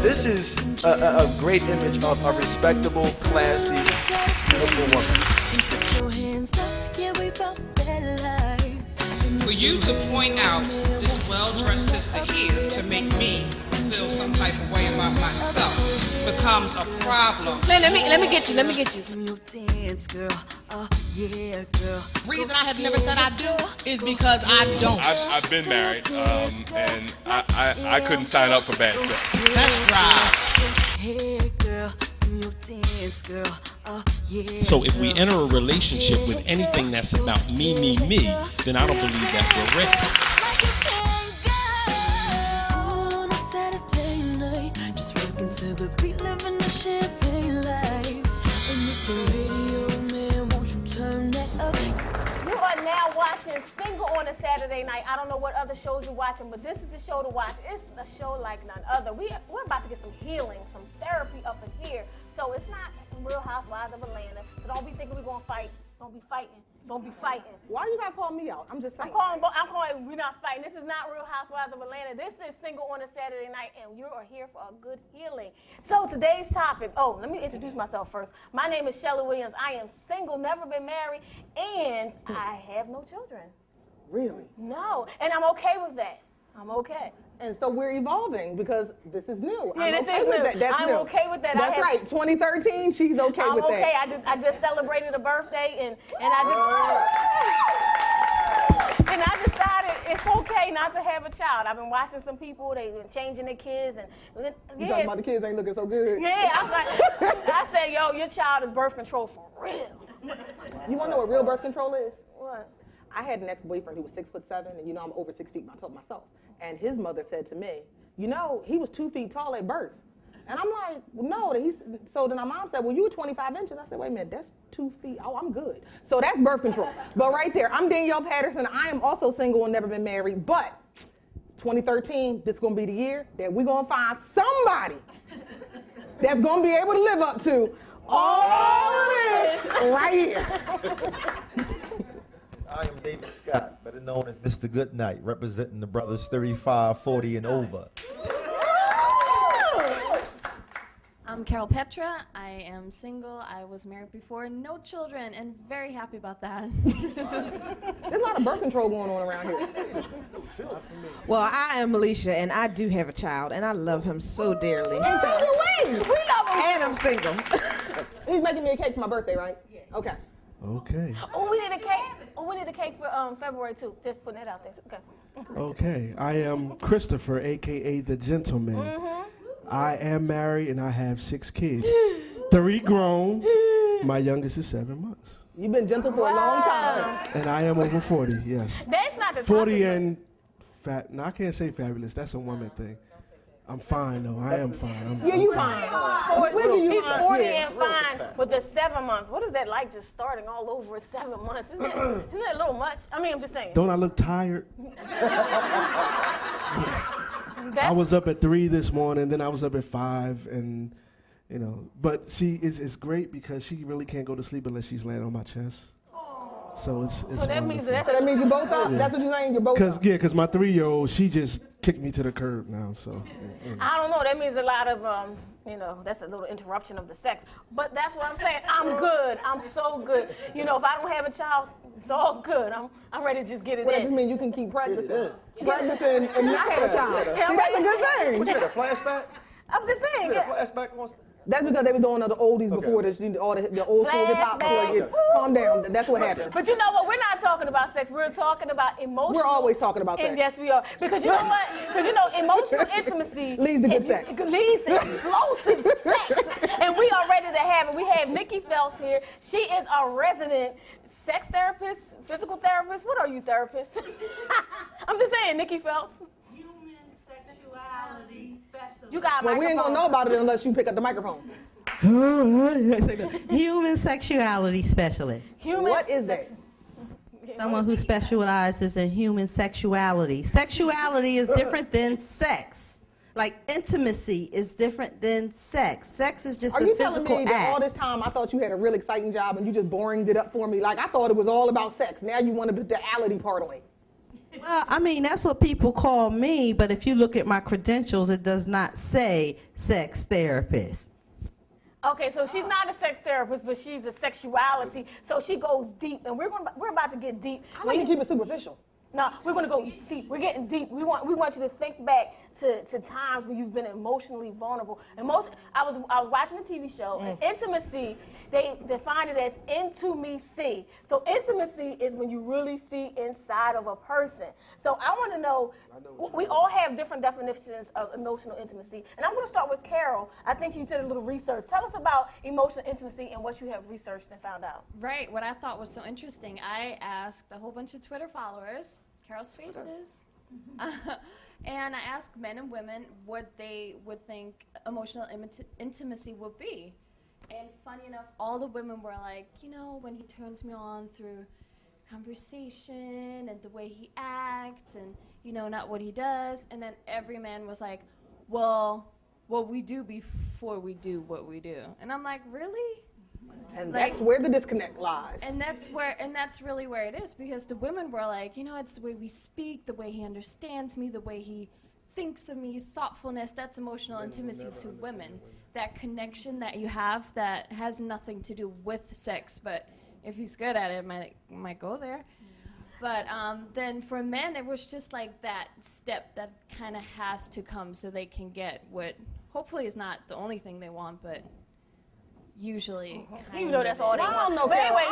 This is a great image of a respectable, classy, beautiful woman. For you to point out this well-dressed sister here to make me feel some type of way about myself becomes a problem. Let me get you. Reason I have never said I do is because I don't. I've been married, and I couldn't sign up for bad sex. Let's drive. So if we enter a relationship with anything that's about me, then I don't believe that we're ready. You are now watching Single on a Saturday night. I don't know what other shows you're watching, but this is the show to watch. It's a show like none other. We're about to get some healing, some therapy up in here. So it's not Real Housewives of Atlanta. So don't be thinking we're gonna fight. Don't be fighting. Don't be fighting. Why you gotta call me out? I'm just saying. I'm calling. We're not fighting. This is not Real Housewives of Atlanta. This is Single on a Saturday night, and you are here for a good healing. So today's topic. Oh, let me introduce myself first. My name is Shelly Williams. I am single, never been married, and I have no children. Really? No, and I'm okay with that. I'm okay. And so we're evolving because this is new. Yeah, this is new. I'm okay with that. That's right. 2013, she's okay with that. I'm okay. I just celebrated a birthday and I decided it's okay not to have a child. I've been watching some people. They've been changing their kids and you talking about the kids ain't looking so good. Yeah, I said, yo, your child is birth control for real. You want to know what real birth control is? What? I had an ex-boyfriend who was 6'7", and you know I'm over 6 feet. I told myself. And his mother said to me, you know, he was 2 feet tall at birth. And I'm like, well, no. So then my mom said, well, you were 25 inches. I said, wait a minute, that's 2 feet. Oh, I'm good. So that's birth control. But right there, I'm Danielle Patterson. I am also single and never been married. But 2013, this is going to be the year that we're going to find somebody that's going to be able to live up to all of this right here. I am David Scott, better known as Mr. Goodnight, representing the brothers 35, 40, and over. I'm Carol Petra. I am single. I was married before, no children, and very happy about that. There's a lot of birth control going on around here. Well, I am Alicia, and I do have a child, and I love him so dearly. And so do we. We love him. And I'm single. He's making me a cake for my birthday, right? Yeah. Okay. Okay. Oh, we need a cake. Oh, we need a cake for February too. Just putting that out there. Okay. Okay. I am Christopher, a.k.a. The Gentleman. I am married, and I have 6 kids. 3 grown. My youngest is 7 months. You've been gentle for a long time. And I am over 40, yes. That's not the 40 and fat. No, I can't say fabulous. That's a woman thing. I'm fine, though. I am fine. Yeah, you fine. She's 40 and fine with the 7 months. What is that like, just starting all over at 7 months? Isn't that a little much? I mean, I'm just saying. Don't I look tired? I was up at 3 this morning, then I was up at 5, and, you know. But see, it's great because she really can't go to sleep unless she's laying on my chest. So it's so that means you both up? Yeah. That's what you're saying? You're both up? Yeah, because my 3-year-old, she just kicked me to the curb now, so. I don't know. That means a lot of, you know, that's a little interruption of the sex. But that's what I'm saying. I'm good. I'm so good. You know, if I don't have a child, it's all good. I'm ready to just get it in. That just means you can keep practicing. Practicing and not have a child. See, that's a good thing. What, you had a flashback? I'm just saying. You had a flashback on... That's because they were doing all the oldies before all the old school hip hop. Calm down. That's what happened. But you know what? We're not talking about sex. We're talking about emotional. We're always talking about sex. And yes, we are. Because you know what? Because you know, emotional intimacy leads to good sex. Leads to explosive sex. And we are ready to have it. We have Nikki Phelps here. She is a resident sex therapist, physical therapist. What are you, therapist? I'm just saying, Nikki Phelps. You got a well, we ain't gonna know about it unless you pick up the microphone. Human sexuality specialist. What is that? Someone who specializes in human sexuality. Sexuality is different than sex. Like intimacy is different than sex. Sex is just a physical act. Are you telling me that all this time I thought you had a real exciting job and you just boringed it up for me? Like I thought it was all about sex. Now you want the reality part on it. Well, I mean, that's what people call me, but if you look at my credentials, it does not say sex therapist. Okay, so she's not a sex therapist, but she's a sexuality. So she goes deep, and we're about to get deep. I like to keep it superficial. No, we're gonna go. See, we're getting deep. We want you to think back to times when you've been emotionally vulnerable. And I was watching a TV show. And intimacy, they define it as intimacy. So intimacy is when you really see inside of a person. So I want to know. We all have different definitions of emotional intimacy, and I'm going to start with Carol. I think she did a little research. Tell us about emotional intimacy and what you have researched and found out. Right. What I thought was so interesting, I asked a whole bunch of Twitter followers, Carol's Faces, and I asked men and women what they would think emotional intimacy would be. And funny enough, all the women were like, you know, when he turns me on through conversation and the way he acts and, you know, not what he does. And then every man was like, well, what we do before we do what we do. And I'm like, really? And that's where the disconnect lies. And that's really where it is, because the women were like, you know, it's the way we speak, the way he understands me, the way he thinks of me, thoughtfulness, that's emotional intimacy to women. That connection that you have that has nothing to do with sex, but if he's good at it, might go there. But then for men, it was just like that step that kind of has to come so they can get what hopefully is not the only thing they want, but usually you know that's all they want. I don't know, but anyway,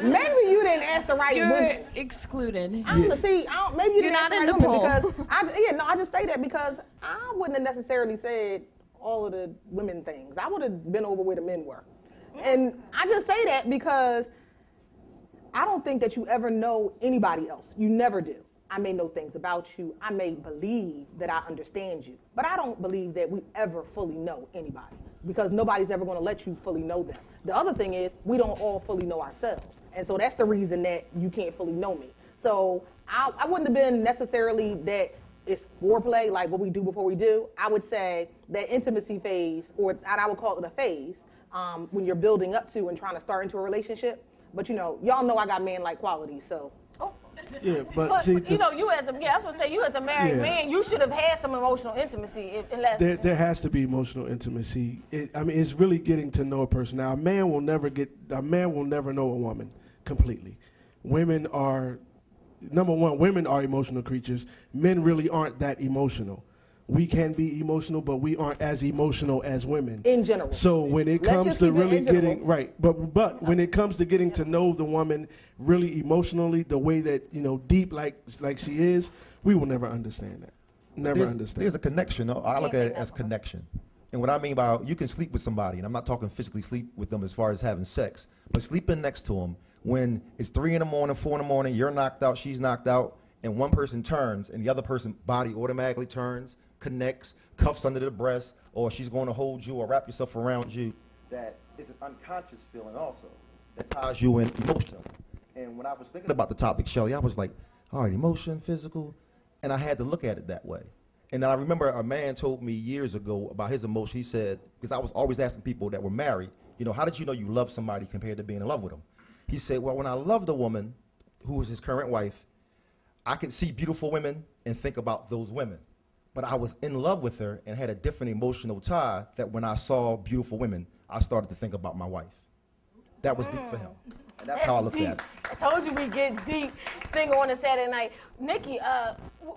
maybe you didn't ask the right You're women. excluded. Maybe you didn't ask not the in right the women poll. because I just say that because I wouldn't have necessarily said all of the women things. I would have been over where the men were. And I just say that because I don't think that you ever know anybody else. You never do. I may know things about you. I may believe that I understand you. But I don't believe that we ever fully know anybody because nobody's ever going to let you fully know them. The other thing is we don't all fully know ourselves. And so that's the reason that you can't fully know me. So I wouldn't have been necessarily that it's foreplay, like what we do before we do. I would say that intimacy phase, or I would call it a phase, when you're building up to and trying to start into a relationship. But you know, y'all know I got man-like qualities, so. Yeah, but see, you know, I was gonna say, you as a married man, you should have had some emotional intimacy. There has to be emotional intimacy. It's really getting to know a person. Now, a man will never know a woman completely. Women are, number one, women are emotional creatures. Men really aren't that emotional. We can be emotional, but we aren't as emotional as women. In general. So when it comes to really getting, but when it comes to getting to know the woman really emotionally, the way that, you know, deep like she is, we will never understand that. Understand. There's a connection. I look at it as connection. And what I mean by, you can sleep with somebody, and I'm not talking physically sleep with them as far as having sex, but sleeping next to them when it's 3 in the morning, 4 in the morning, you're knocked out, she's knocked out, and one person turns and the other person's body automatically turns, connects, cuffs under the breast, or she's going to hold you or wrap yourself around you. That is an unconscious feeling also that ties you in emotionally. And when I was thinking about the topic, Shelly, I was like, all right, emotion, physical, and I had to look at it that way. And then I remember a man told me years ago about his emotion. He said, because I was always asking people that were married, you know, how did you know you love somebody compared to being in love with them? He said, well, when I loved a woman who was his current wife, I could see beautiful women and think about those women. But I was in love with her and had a different emotional tie that when I saw beautiful women, I started to think about my wife. That was deep for him. And that's how I looked at it. I told you we get deep, single on a Saturday night. Nikki,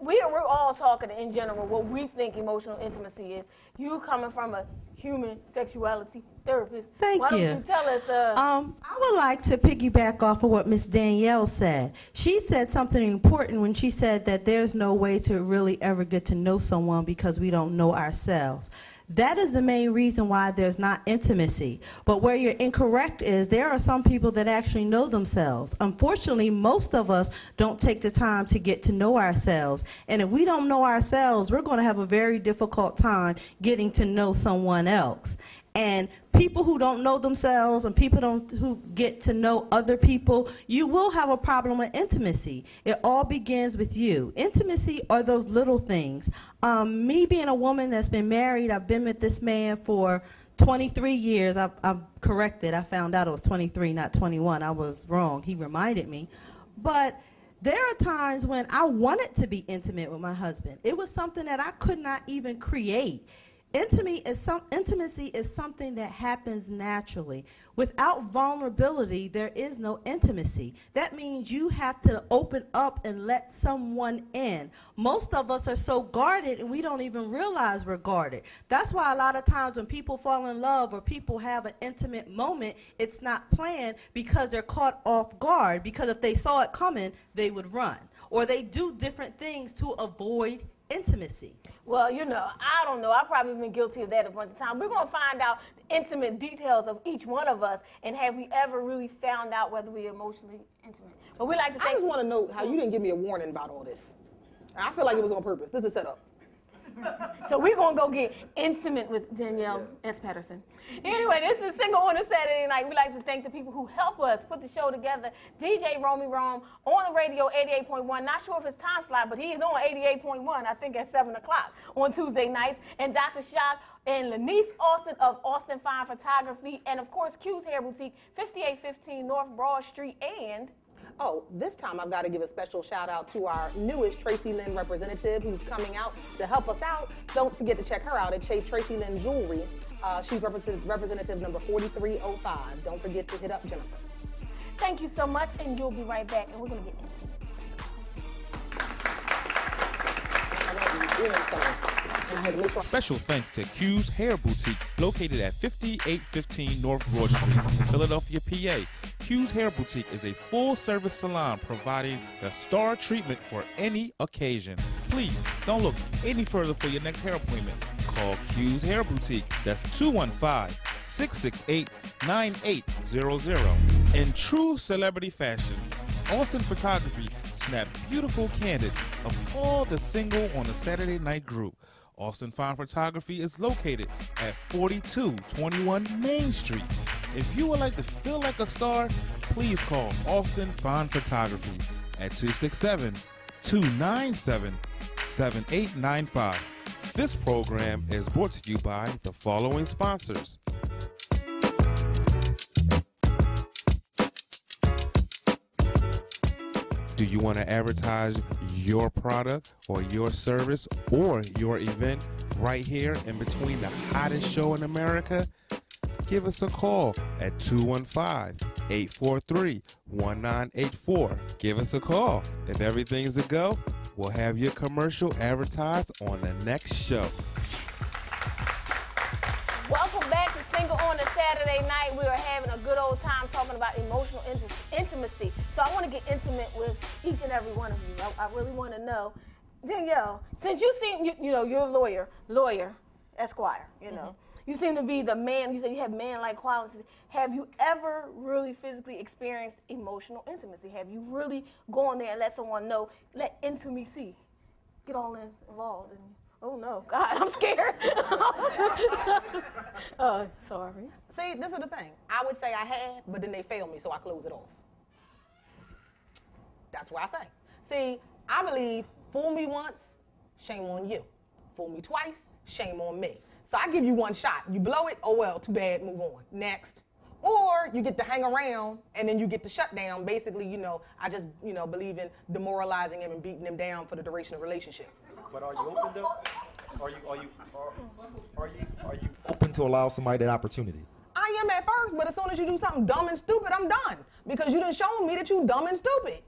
we're all talking in general what we think emotional intimacy is. You coming from a human sexuality therapist. Thank Why you. Don't you tell us? I would like to piggyback off of what Miss Danielle said. She said something important when she said that there's no way to really ever get to know someone because we don't know ourselves. That is the main reason why there's not intimacy. But where you're incorrect is there are some people that actually know themselves. Unfortunately, most of us don't take the time to get to know ourselves. And if we don't know ourselves, we're going to have a very difficult time getting to know someone else. And people who don't know themselves and people who get to know other people, you will have a problem with intimacy. It all begins with you. Intimacy are those little things. Me being a woman that's been married, I've been with this man for 23 years. I'm corrected. I found out it was 23, not 21. I was wrong. He reminded me. But There are times when I wanted to be intimate with my husband. It was something that I could not even create. Intimacy is something that happens naturally. Without vulnerability, there is no intimacy. That means you have to open up and let someone in. Most of us are so guarded and we don't even realize we're guarded. That's why a lot of times when people fall in love or people have an intimate moment, it's not planned because they're caught off guard. Because if they saw it coming, they would run. Or they do different things to avoid intimacy. Well, you know, I don't know. I've probably been guilty of that a bunch of times. We're going to find out the intimate details of each one of us, and have we ever really found out whether we're emotionally intimate. But we like to think. I just want to know how you didn't give me a warning about all this. I feel like it was on purpose. This is a setup. So we're going to go get intimate with Danielle S. Patterson. Anyway, this is Single on a Saturday Night. We like to thank the people who help us put the show together. DJ Romy Rome on the radio, 88.1. Not sure if it's time slot, but he is on 88.1, I think at 7 o'clock on Tuesday nights. And Dr. Schott and Lanice Austin of Austin Fine Photography. And, of course, Q's Hair Boutique, 5815 North Broad Street. And... oh, this time I've got to give a special shout out to our newest Tracy Lynn representative who's coming out to help us out. Don't forget to check her out at Tracy Lynn Jewelry. She's representative number 4305. Don't forget to hit up Jennifer. Thank you so much, and you'll be right back, and we're going to get intimate. Let's go. Special thanks to Q's Hair Boutique, located at 5815 North Broad Street, Philadelphia, PA. Q's Hair Boutique is a full-service salon providing the star treatment for any occasion. Please don't look any further for your next hair appointment. Call Q's Hair Boutique. That's 215-668-9800. In true celebrity fashion, Austin Photography snapped beautiful candidates of all the Single on a Saturday Night group. Austin Fine Photography is located at 4221 Main Street. If you would like to feel like a star, please call Austin Fine Photography at 267-297-7895. This program is brought to you by the following sponsors. Do you want to advertise your product or your service or your event right here in between the hottest show in America? Give us a call at 215-843-1984. Give us a call. If everything's a go, we'll have your commercial advertised on the next show. Welcome back to Single on a Saturday Night. We are having a good old time talking about emotional intimacy. So I want to get intimate with each and every one of you. I really want to know, Danielle, since you seem, you know, you're a lawyer, Esquire, you know. You seem to be the man, you said you have man-like qualities. Have you ever really physically experienced emotional intimacy? Have you really gone there and let someone know, let intimacy get all involved? Oh no, God, I'm scared. Sorry. See, this is the thing. I would say I had, but then they failed me, so I close it off. That's what I say. See, I believe, fool me once, shame on you. Fool me twice, shame on me. So I give you one shot. You blow it, oh well, too bad, move on. Next. Or you get to hang around and then you get to shut down. Basically, you know, I just, you know, believe in demoralizing him and beating him down for the duration of the relationship. But are you open though? Are you open to allow somebody that opportunity? I am at first, but as soon as you do something dumb and stupid, I'm done. Because you done shown me that you dumb and stupid.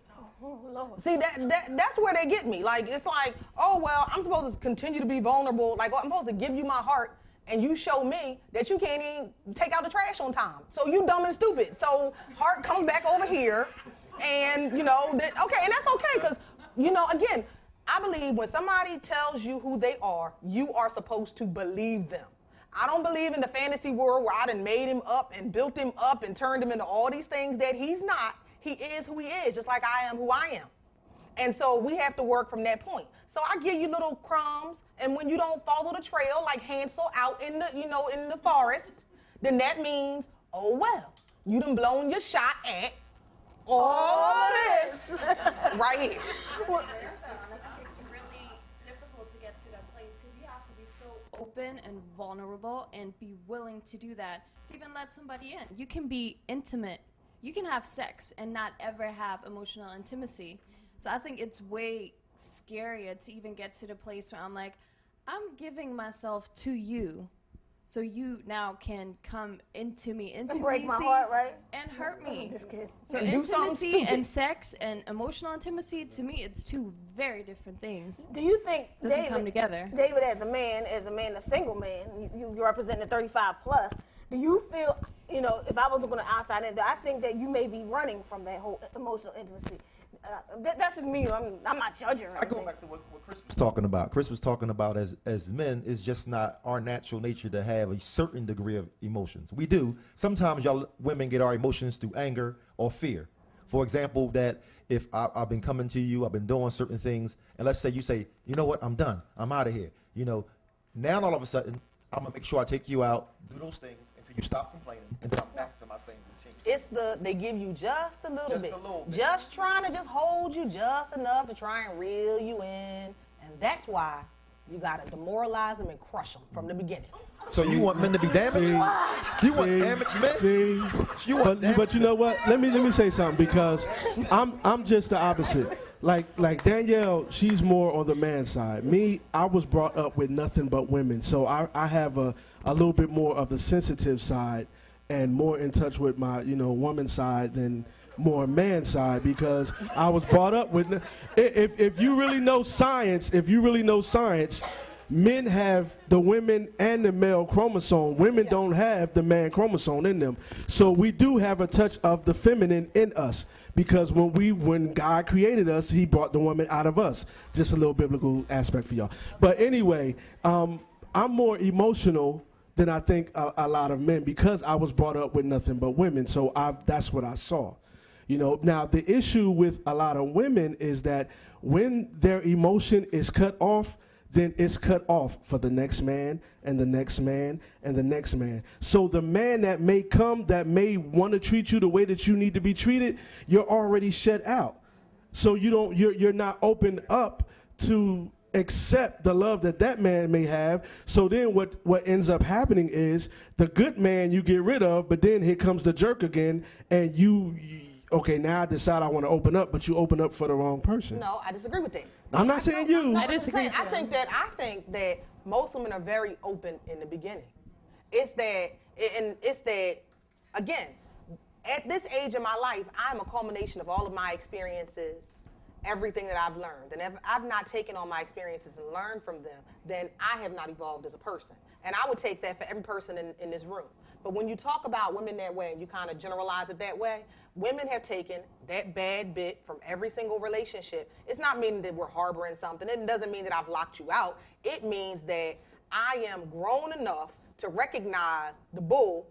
Oh, Lord. See, that's where they get me. Like, it's like, oh, well, I'm supposed to continue to be vulnerable. Like, I'm supposed to give you my heart, and you show me that you can't even take out the trash on time. So you dumb and stupid. So heart comes back over here, and, you know, okay, and that's okay, because, you know, again, I believe when somebody tells you who they are, you are supposed to believe them. I don't believe in the fantasy world where I done made him up and built him up and turned him into all these things that he's not. He is who he is, just like I am who I am. And so we have to work from that point. So I give you little crumbs, and when you don't follow the trail like Hansel out in the, you know, in the forest, then that means, oh well, you done blown your shot at all this right here. Open and vulnerable and be willing to do that, to even let somebody in. You can be intimate, you can have sex and not ever have emotional intimacy. So I think it's way scarier to even get to the place where I'm like, I'm giving myself to you, so you now can come into me, break my heart, right? And hurt me. Just kidding. So And do something intimacy stupid. and sex and emotional intimacy, to me, it's two very different things. Do you think Doesn't come together. David, as a man, a single man, you represent the 35 plus. Do you feel, if I was looking on the outside, I think that you may be running from that whole emotional intimacy. That's just me. I'm not judging. I go back to what Chris was talking about. Chris was talking about as men, it's just not our natural nature to have a certain degree of emotions. We do. Sometimes y'all women get our emotions through anger or fear. For example, that if I've been coming to you, I've been doing certain things, and let's say you say, you know what, I'm done. I'm out of here. Now all of a sudden, I'm going to make sure I take you out, do those things, until you stop complaining, and then I'm back to my same routine. It's they give you just a little bit. Just trying to just hold you just enough to try and reel you in. And that's why you got to demoralize them and crush them from the beginning. So you want men to be damaged? You want damaged men? But you know what? Let me say something, because I'm just the opposite. Like Danielle, she's more on the man side. Me, I was brought up with nothing but women, so I have a little bit more of the sensitive side and more in touch with my woman side than more man side, because I was brought up with. If you really know science, men have the women and the male chromosome. Women don't have the man chromosome in them. So we do have a touch of the feminine in us, because when God created us, he brought the woman out of us. Just a little biblical aspect for y'all. But anyway, I'm more emotional than I think a lot of men, because I was brought up with nothing but women. So that's what I saw. Now the issue with a lot of women is that when their emotion is cut off, then it's cut off for the next man and the next man and the next man. So the man that may come, that may want to treat you the way that you need to be treated, you're already shut out. So you're not open up to accept the love that man may have. So then what ends up happening is the good man you get rid of, but then here comes the jerk again, and okay, now I decide I want to open up, but you open up for the wrong person. No, I disagree with that. I'm not saying you. I disagree. I think that most women are very open in the beginning. It's that again, at this age of my life, I'm a culmination of all of my experiences, everything that I've learned. And if I've not taken all my experiences and learned from them, then I have not evolved as a person. And I would take that for every person in this room. But when you talk about women that way and you kind of generalize it that way, women have taken that bad bit from every single relationship. It's not meaning that we're harboring something. It doesn't mean that I've locked you out. It means that I am grown enough to recognize the bull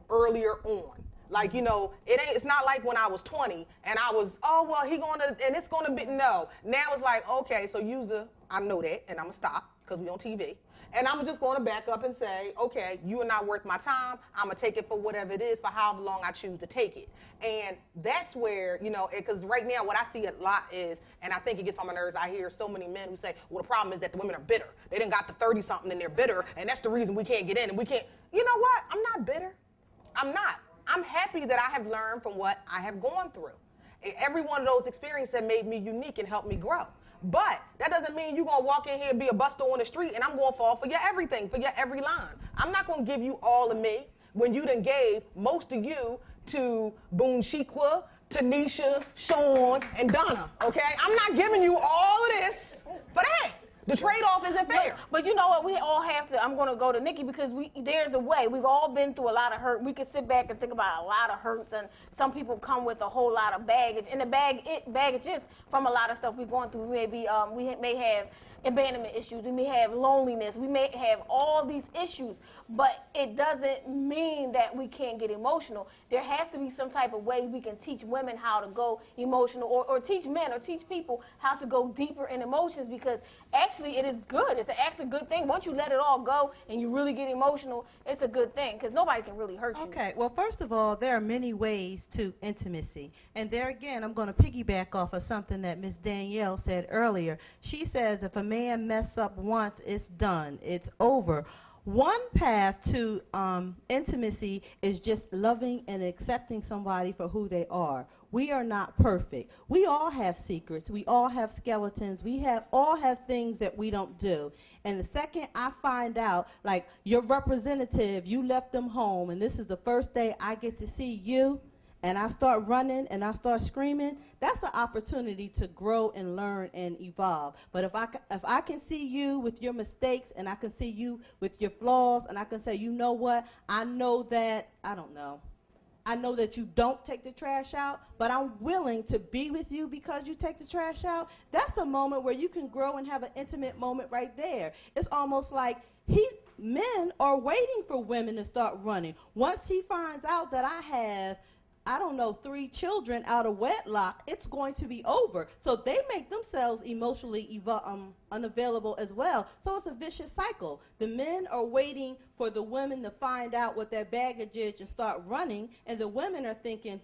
earlier on. Like, it's not like when I was 20 and I was, it's gonna be, no. Now it's like, okay, so I know that, and I'm gonna stop because we on TV. And I'm just going to back up and say, okay, you are not worth my time. I'm going to take it for whatever it is, for however long I choose to take it. And that's where, because right now what I see a lot is, and I think it gets on my nerves, I hear so many men who say, well, the problem is that the women are bitter. They done got the 30-something and they're bitter, and that's the reason we can't get in and we can't. You know what? I'm not bitter. I'm not. I'm happy that I have learned from what I have gone through. Every one of those experiences have made me unique and helped me grow. But that doesn't mean you're going to walk in here and be a buster on the street and I'm going to fall for your everything, for your every line. I'm not going to give you all of me when you done gave most of you to Boone Shikwa, Tanisha, Sean, and Donna, okay? I'm not giving you all of this for that. The trade-off isn't fair. But you know what? We all have to. I'm going to go to Nikki because there's a way. We've all been through a lot of hurt. We could sit back and think about a lot of hurts, and some people come with a whole lot of baggage. And the baggage is from a lot of stuff we're going through. We may have abandonment issues. We may have loneliness. We may have all these issues. But it doesn't mean that we can't get emotional. There has to be some type of way we can teach women how to go emotional, or teach men or teach people how to go deeper in emotions, because actually it is good. It's actually a good thing. Once you let it all go and you really get emotional, it's a good thing because nobody can really hurt you. Okay, well, first of all, there are many ways to intimacy. And there again, I'm going to piggyback off of something that Ms. Danielle said earlier. She says if a man mess up once, it's done. It's over. One path to intimacy is just loving and accepting somebody for who they are. We are not perfect. We all have secrets. We all have skeletons. All have things that we don't do. And the second I find out, like your representative, you left them home, and this is the first day I get to see you, and I start running and I start screaming, that's an opportunity to grow and learn and evolve. But if I can see you with your mistakes, and I can see you with your flaws, and I can say, you know what, I know that, I don't know. I know that you don't take the trash out, but I'm willing to be with you because you take the trash out. That's a moment where you can grow and have an intimate moment right there. It's almost like men are waiting for women to start running. Once he finds out that I have, I don't know, 3 children out of wedlock, it's going to be over. So they make themselves emotionally unavailable as well. So it's a vicious cycle. The men are waiting for the women to find out what their baggage is and start running, and the women are thinking,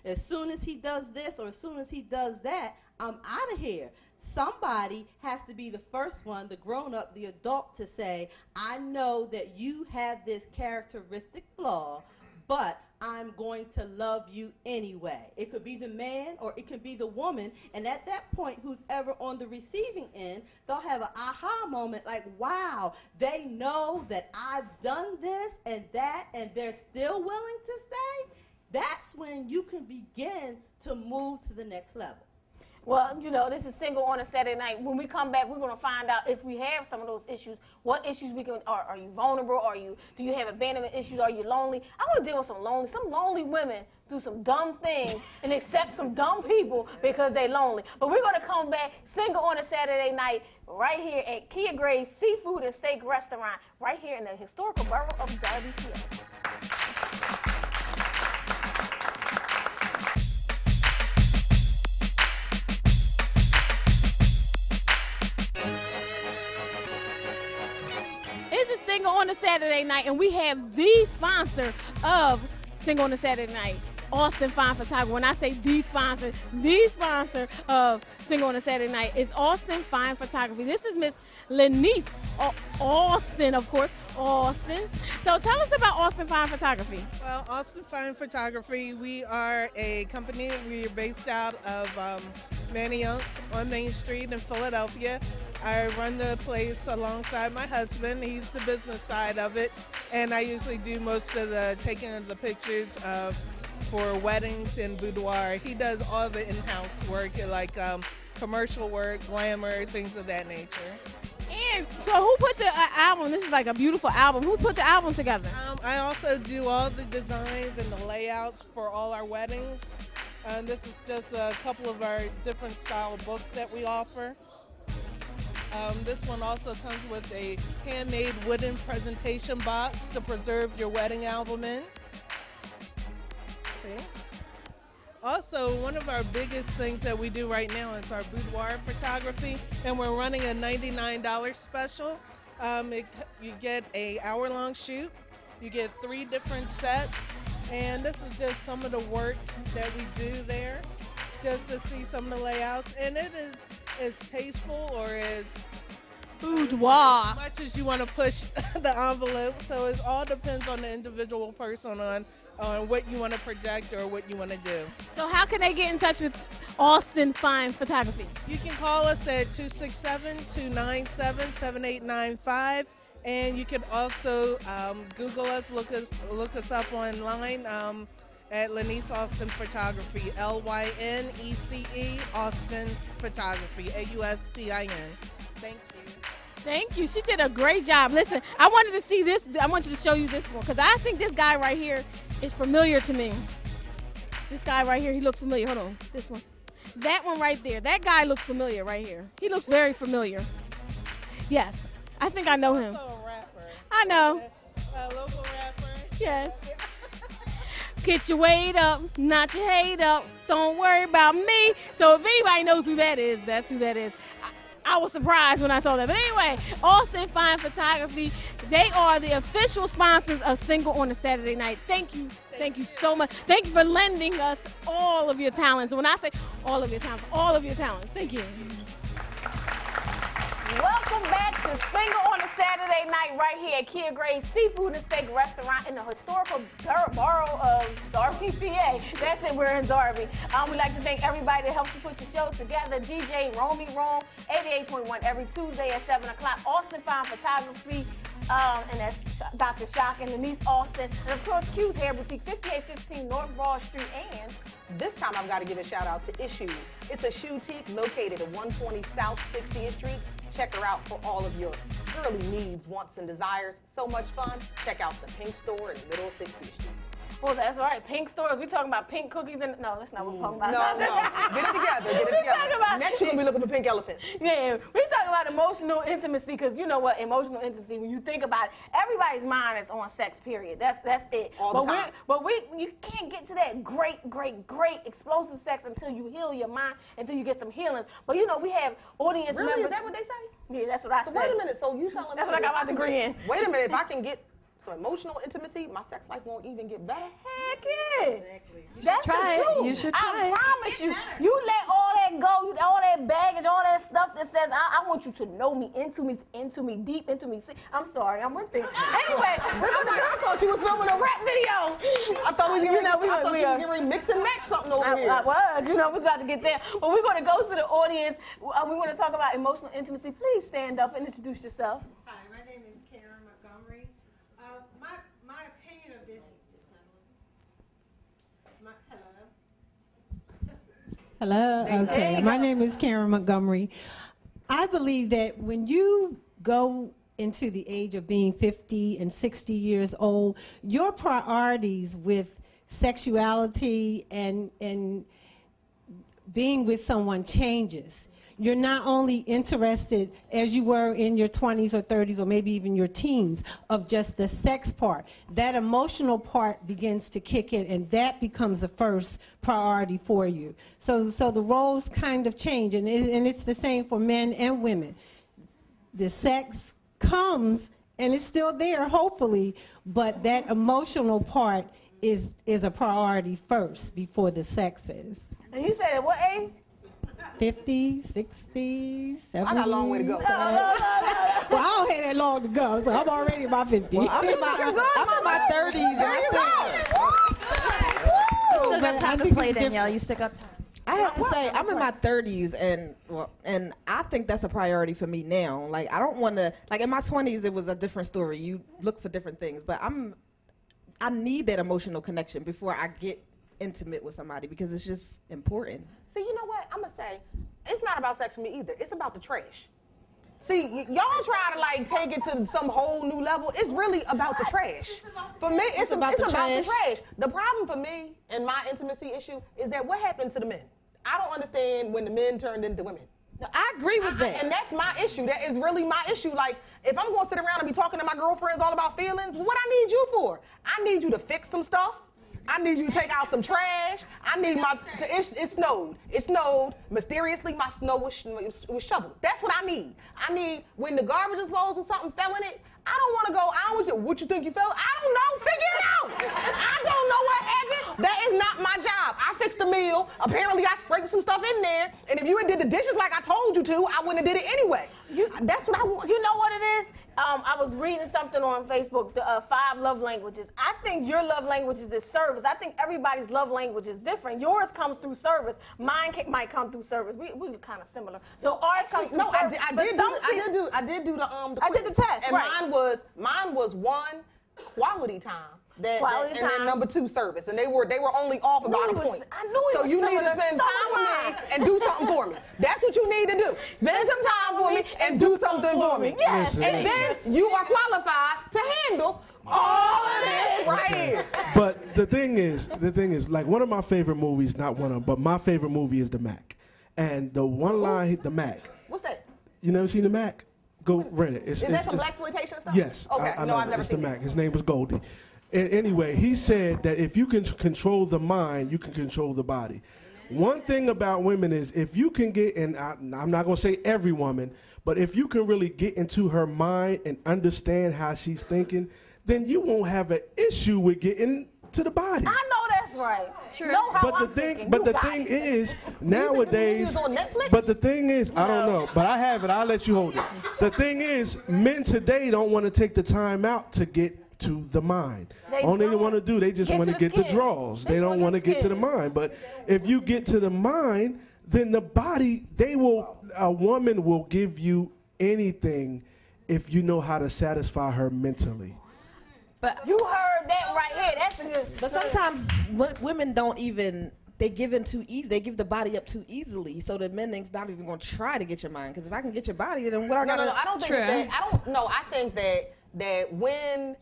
as soon as he does this or as soon as he does that, I'm out of here. Somebody has to be the first one, the grown-up, the adult, to say, I know that you have this characteristic flaw, but I'm going to love you anyway. It could be the man or it could be the woman, and at that point, who's ever on the receiving end, they'll have an aha moment like, wow, they know that I've done this and that, and they're still willing to stay. That's when you can begin to move to the next level. Well, you know, this is Single on a Saturday Night. When we come back, we're going to find out if we have some of those issues. What issues we can? Are you vulnerable? Do you have abandonment issues? Are you lonely? I want to deal with some lonely women do some dumb things and accept some dumb people because they're lonely. But we're going to come back Single on a Saturday Night right here at Kia Gray's Seafood and Steak Restaurant right here in the historical borough of Derby, PA. On a Saturday Night, and we have the sponsor of Single on a Saturday Night, Austin Fine Photography. When I say the sponsor of Single on a Saturday Night is Austin Fine Photography. This is Miss Lenice Austin, of course, Austin. So tell us about Austin Fine Photography. Well, Austin Fine Photography, we are a company. We're based out of Manayunk on Main Street in Philadelphia. I run the place alongside my husband. He's the business side of it, and I usually do most of the taking of the pictures for weddings and boudoir. He does all the in-house work, like commercial work, glamour, things of that nature. And so who put the album, this is like a beautiful album, who put the album together? I also do all the designs and the layouts for all our weddings. This is just a couple of our different style of books that we offer. This one also comes with a handmade wooden presentation box to preserve your wedding album in. See? Also, one of our biggest things that we do right now is our boudoir photography, and we're running a $99 special. You get an hour-long shoot, you get 3 different sets, and this is just some of the work that we do there, just to see some of the layouts, and it is as tasteful or as boudoir much as you want to push the envelope. So it all depends on the individual person on what you want to project or what you want to do. So how can they get in touch with Austin Fine Photography? You can call us at 267-297-7895, and you can also Google us, look us up online at Lenice Austin Photography, L-Y-N-E-C-E, Austin Photography, A-U-S-T-I-N. Thank you. Thank you. She did a great job. Listen, I wanted to see this. I want you to show you this one because I think this guy right here is familiar to me. This guy right here, he looks familiar. Hold on. This one. That one right there. That guy looks familiar right here. He looks very familiar. Yes. I think I know him. Also a rapper. I know. A local rapper. Yes. Get your weight up, not your hate up. Don't worry about me. So if anybody knows who that is, that's who that is. I was surprised when I saw that. But anyway, Austin Fine Photography, they are the official sponsors of Single on a Saturday Night. Thank you. Thank you so much. Thank you for lending us all of your talents. When I say all of your talents, all of your talents. Thank you. Welcome back to Single on a Saturday night right here at Kia Gray's Seafood and Steak Restaurant in the historical borough of Darby, PA. That's it, we're in Darby. We'd like to thank everybody that helps us put the show together. DJ Romy Rome, 88.1 every Tuesday at 7 o'clock. Austin Fine Photography, and that's Dr. Shock and Denise Austin. And of course, Q's Hair Boutique, 5815 North Broad Street. And this time I've got to give a shout out to Issues. It's a shoe boutique located at 120 South 60th Street. Check her out for all of your girly needs, wants, and desires. So much fun. Check out the Pink Store in the middle of 60th Street. Well, that's right. Pink stores. We talking about pink cookies and no, that's not what we're talking about. No. Get it together. Get it together. Next you're gonna be looking for pink elephants. Yeah, we talking about emotional intimacy because you know what? Emotional intimacy. When you think about it, everybody's mind is on sex. Period. That's it. All the time. But you can't get to that great explosive sex until you heal your mind, until you get some healing. But you know we have audience really? members. Is that what they say? Yeah, that's what I said. So wait a minute. So you telling me that's what I got my degree in. Wait a minute. If I can get some emotional intimacy, my sex life won't even get better. Heck yeah. Exactly. That's the truth. You should try I promise you. You let all that go, all that baggage, all that stuff that says, I want you to know me, into me, deep into me. I'm sorry, I'm with it. Anyway, I thought you was filming a rap video. I thought we was getting ready to mix and match something over here. I was, we was about to get there. But we're going to go to the audience. We want to talk about emotional intimacy. Please stand up and introduce yourself. Hi, my name is Karen Montgomery. My opinion of this. Hello. Okay. My name is Karen Montgomery. I believe that when you go into the age of being 50 and 60 years old, your priorities with sexuality and being with someone changes. You're not only interested, as you were in your 20s or 30s or maybe even your teens, of just the sex part. That emotional part begins to kick in, and that becomes the first priority for you. So the roles kind of change, and it's the same for men and women. The sex comes, and it's still there, hopefully, but that emotional part is a priority first before the sex is. And you said at what age? 50s, 60s, 70s. I got a long way to go. Well, I don't have that long to go, so I'm already in my 50s. Well, I'm in my 30s. You still got time to play, Danielle. You still got time. I have to say, I'm in my 30s, and I think that's a priority for me now. Like, I don't want to, like in my 20s, it was a different story. You look for different things, but I need that emotional connection before I get intimate with somebody because it's just important. See, you know what? I'm going to say, it's not about sex for me either. It's about the trash. See, y'all try to like take it to some whole new level. It's really about the trash. For me, it's about the trash. The problem for me and my intimacy issue is that what happened to the men? I don't understand when the men turned into women. I agree with that. And that's my issue. That is really my issue. Like, if I'm going to sit around and be talking to my girlfriends all about feelings, what I need you for? I need you to fix some stuff. I need you to take out some trash. I need it snowed. It snowed. Mysteriously, my snow was shoveled. That's what I need. I need, when the garbage disposal or something fell in it, I don't want to go, what you think you fell? I don't know. Figure it out. I don't know what happened. That is not my job. I fixed the meal. Apparently, I scraped some stuff in there. And if you had did the dishes like I told you to, I wouldn't have did it anyway. That's what I want. You know what it is? I was reading something on Facebook, the 5 love languages. I think your love languages is service. I think everybody's love language is different. Yours comes through service. Mine might come through service. We kind of similar. So ours comes through service. I did do the I did the test, and right. mine was 1, quality time. And then number 2, service. And they were only off about a point. I knew it so was you need to similar. spend time with me and do something for me. That's what you need to do. Spend some time for me and do something for me. Yes. And then you are qualified to handle all of this right here. But the thing is, like one of my favorite movies, not one of them, but my favorite movie is The Mac. And the one line, The Mac. What's that? You never seen The Mac? Go rent it. Is that some blaxploitation stuff? Yes. Okay. I No, I've never it's seen The it. Mac. His name was Goldie. Anyway, he said that if you can control the mind, you can control the body. One thing about women is if you can get, and I'm not going to say every woman, but if you can really get into her mind and understand how she's thinking, then you won't have an issue with getting to the body. I know that That's right. True. Know how But I'm the thing, thinking. but You the got thing it. is, was nowadays. on Netflix? But the thing is, I don't know. But I have it. I'll let you hold it. The thing is, men today don't want to take the time out to get to the mind. All they want to do, they just want to get the draws. They don't want to get to the mind. But if you get to the mind, then the body, a woman will give you anything if you know how to satisfy her mentally. But you heard that right here. That's a good. But sometimes women don't even, they give in too easy. They give the body up too easily. So the men think's not even going to try to get your mind. Because if I can get your body, then what I got to... No, I don't think that. I think that when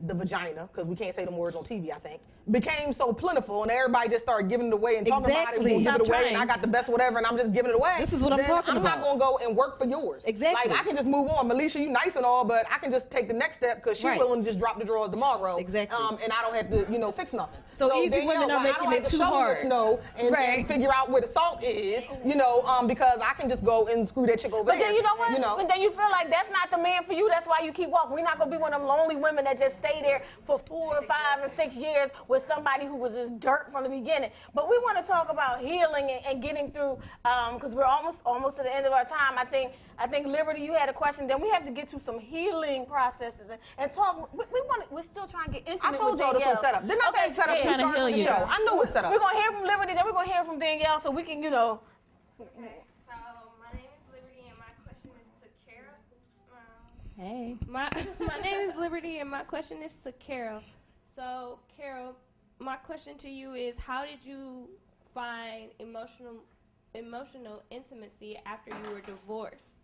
the vagina, because we can't say them words on TV, I think, became so plentiful and everybody just started giving it away and talking about it, we're gonna give it away and I got the best whatever and I'm just giving it away. This is what I'm talking about. I'm not gonna go and work for yours. Exactly. Like I can just move on. Melisha, you nice and all, but I can just take the next step because she's willing to just drop the drawers tomorrow. Exactly. And I don't have to, fix nothing. So easy women are making it too hard. And figure out where the salt is, because I can just go and screw that chick over there. But then you know what? But then you feel like that's not the man for you. That's why you keep walking. We're not gonna be one of them lonely women that just stay there for 4 or 5 and 6 years with somebody who was just dirt from the beginning. But we want to talk about healing and getting through, because we're almost to the end of our time. I think Liberty, you had a question. Then we have to get to some healing processes and talk. We're still trying to get intimate. I told y'all this was set up. Didn't I say set up? Trying to heal you. I know it's set up. We're gonna hear from Liberty, then we're gonna hear from Danielle, so we can, Okay, so my name is Liberty and my question is to Carol. Hey. My name is Liberty and my question is to Carol. So Carol, my question to you is, how did you find emotional intimacy after you were divorced?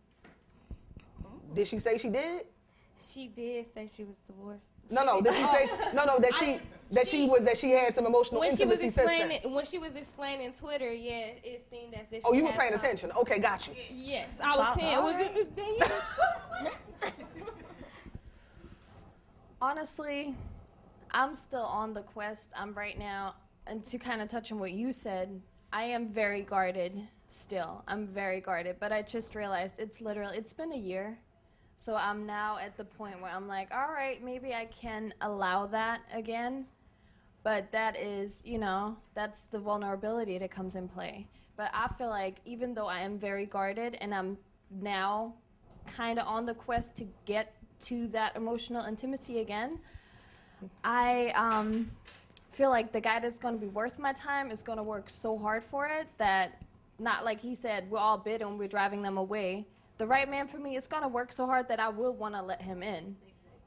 Did she say she did? She did say she was divorced. No. Did she say that she had some emotional intimacy since then? When she was explaining Twitter, yeah, it seemed as if. Oh, she you were had paying some. attention. Okay, got you. Yes, I was paying. Honestly, I'm still on the quest. I'm right now, and to kind of touch on what you said, I am very guarded still. I'm very guarded, but I just realized it's been a year. So I'm now at the point where I'm like, all right, maybe I can allow that again. But that is, that's the vulnerability that comes in play. But I feel like even though I am very guarded and I'm now kind of on the quest to get to that emotional intimacy again, I feel like the guy that's going to be worth my time is going to work so hard for it that, not like he said, we're all bitter and we're driving them away. The right man for me is going to work so hard that I will want to let him in.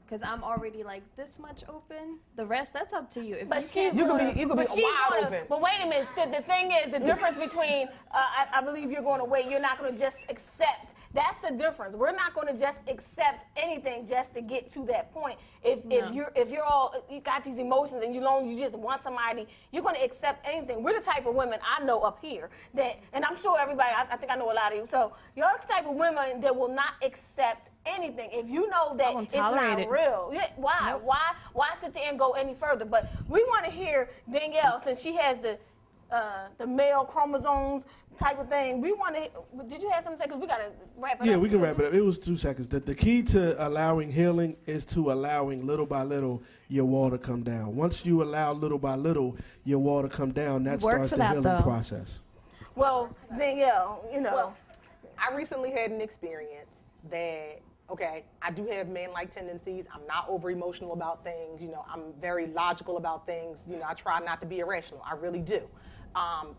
Because I'm already like this much open. The rest, that's up to you. If but you you can't could be wide open. But wait a minute. The thing is, the difference between, I believe you're going to wait. You're not going to just accept. That's the difference. We're not going to just accept anything just to get to that point. If you got these emotions and you just want somebody, you're going to accept anything. We're the type of women I know up here that, and I'm sure everybody, I think I know a lot of you. So you're the type of women that will not accept anything. If you know that it's not real, why? Nope. Why sit there and go any further? But we want to hear Danielle, since she has the male chromosomes type of thing. We want to. Did you have something to say? Because we got to wrap it up. Yeah, we can wrap it up. It was 2 seconds. The key to allowing healing is to allowing little by little your wall to come down. Once you allow little by little your wall to come down, that starts the healing process. Well, Danielle, Well, I recently had an experience that, okay, I do have man-like tendencies. I'm not over-emotional about things. I'm very logical about things. I try not to be irrational. I really do.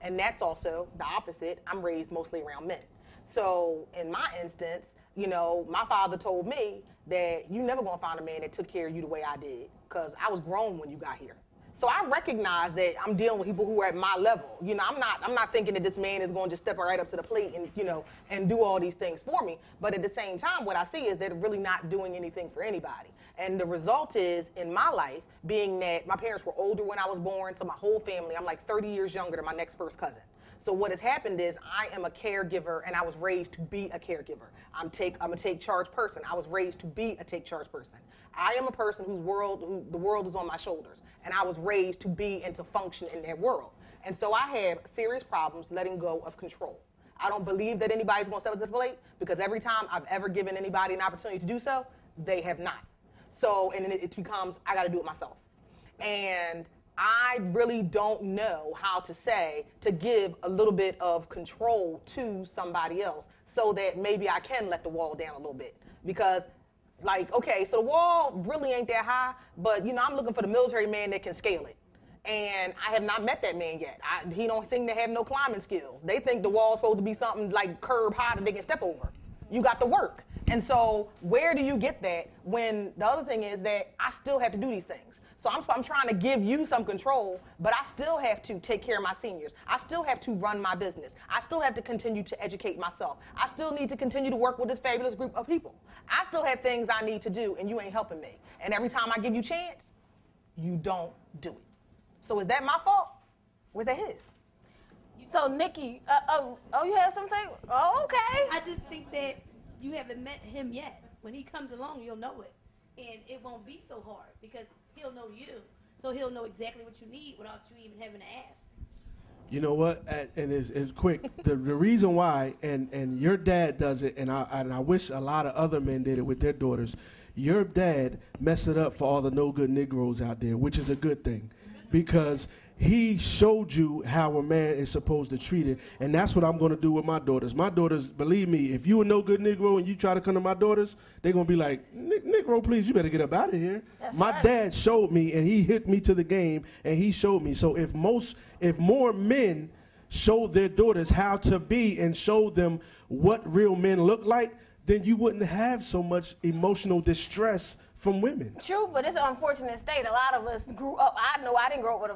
And that's also the opposite. I'm raised mostly around men. So in my instance, my father told me that you never gonna find a man that took care of you the way I did, because I was grown when you got here. So I recognize that I'm dealing with people who are at my level. I'm not thinking that this man is going to just step right up to the plate and do all these things for me. But at the same time, what I see is they're really not doing anything for anybody. And the result is, in my life, being that my parents were older when I was born, so my whole family, I'm like 30 years younger than my next first cousin. So what has happened is I am a caregiver, and I was raised to be a caregiver. I'm a take charge person. I was raised to be a take charge person. I am a person who the world is on my shoulders, and I was raised to be and to function in that world. And so I have serious problems letting go of control. I don't believe that anybody's going to step up to the plate, because every time I've ever given anybody an opportunity to do so, they have not. So, and then it becomes, I got to do it myself. And I really don't know how to give a little bit of control to somebody else so that maybe I can let the wall down a little bit. Because, like, okay, so the wall really ain't that high, but, you know, I'm looking for the military man that can scale it. And I have not met that man yet. He don't seem to have no climbing skills. They think the wall's supposed to be something like curb high that they can step over. You got to work. And so where do you get that when the other thing is that I still have to do these things? So I'm trying to give you some control, but I still have to take care of my seniors. I still have to run my business. I still have to continue to educate myself. I still need to continue to work with this fabulous group of people. I still have things I need to do, and you ain't helping me. And every time I give you a chance, you don't do it. So is that my fault? Or is that his? So, Nikki, you have something? Oh, okay. I just think that you haven't met him yet. When he comes along, you'll know it. And it won't be so hard because he'll know you. So he'll know exactly what you need without you even having to ask. You know what? And it's quick. The reason why, and your dad does it, and I wish a lot of other men did it with their daughters. Your dad messed it up for all the no good Negroes out there, which is a good thing, because he showed you how a man is supposed to treat it, and that's what I'm going to do with my daughters. My daughters, believe me, if you a no good Negro and you try to come to my daughters, they're going to be like, Negro, please, you better get up out of here. That's my right. Dad showed me, and he hit me to the game, and he showed me. So if more men show their daughters how to be and show them what real men look like, then you wouldn't have so much emotional distress from women. True, but it's an unfortunate state. A lot of us grew up. I know I didn't grow up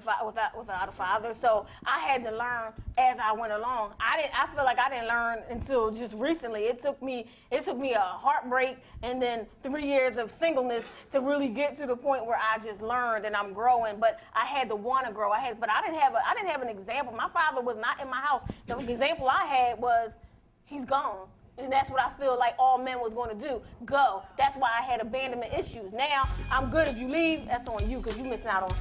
without a father, so I had to learn as I went along. I feel like I didn't learn until just recently. It took me a heartbreak and then 3 years of singleness to really get to the point where I just learned and I'm growing. But I had to want to grow. But I didn't have an example. My father was not in my house. The example I had was he's gone. And that's what I feel like all men was going to do. Go. That's why I had abandonment issues. Now, I'm good if you leave. That's on you because you missing out on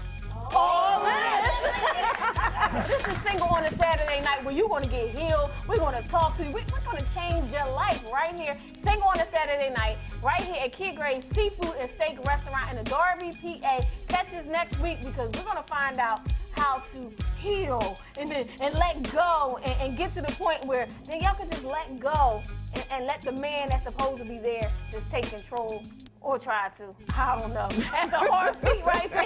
all this. This is Single on a Saturday Night where you're going to get healed. We're going to talk to you. We're going to change your life right here. Single on a Saturday Night right here at Kid Gray's Seafood and Steak Restaurant in the Darby, PA. Catch us next week because we're going to find out how to heal and let go and get to the point where then y'all can just let go and let the man that's supposed to be there just take control or try to. I don't know. That's a hard feat right there.